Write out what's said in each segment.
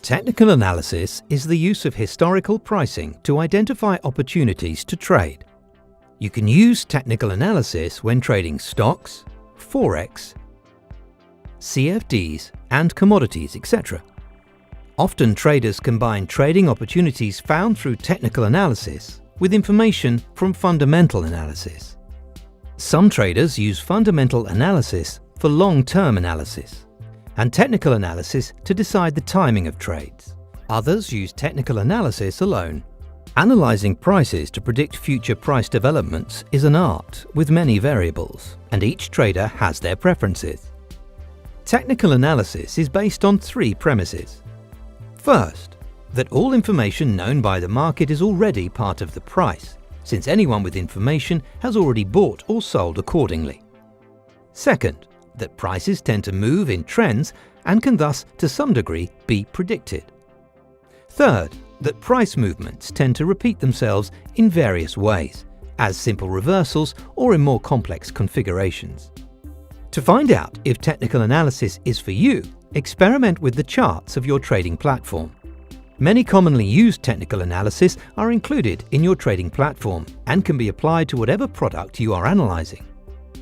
Technical analysis is the use of historical pricing to identify opportunities to trade. You can use technical analysis when trading stocks, forex, CFDs and commodities, etc. Often traders combine trading opportunities found through technical analysis with information from fundamental analysis. Some traders use fundamental analysis for long-term analysis and technical analysis to decide the timing of trades. Others use technical analysis alone. Analyzing prices to predict future price developments is an art with many variables, and each trader has their preferences. Technical analysis is based on three premises. First, that all information known by the market is already part of the price, since anyone with information has already bought or sold accordingly. Second, that prices tend to move in trends and can thus, to some degree, be predicted. Third, that price movements tend to repeat themselves in various ways, as simple reversals or in more complex configurations. To find out if technical analysis is for you, experiment with the charts of your trading platform. Many commonly used technical analysis are included in your trading platform and can be applied to whatever product you are analyzing.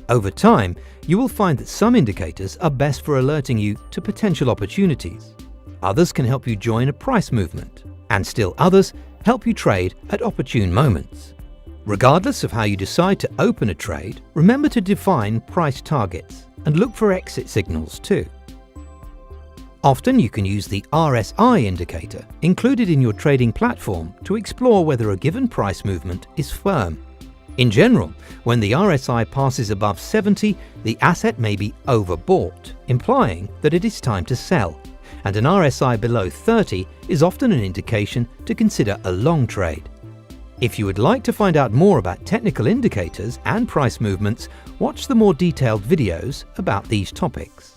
Over time, you will find that some indicators are best for alerting you to potential opportunities. Others can help you join a price movement, and still others help you trade at opportune moments. Regardless of how you decide to open a trade, remember to define price targets and look for exit signals too. Often you can use the RSI indicator included in your trading platform to explore whether a given price movement is firm. In general, when the RSI passes above 70, the asset may be overbought, implying that it is time to sell, and an RSI below 30 is often an indication to consider a long trade. If you would like to find out more about technical indicators and price movements, watch the more detailed videos about these topics.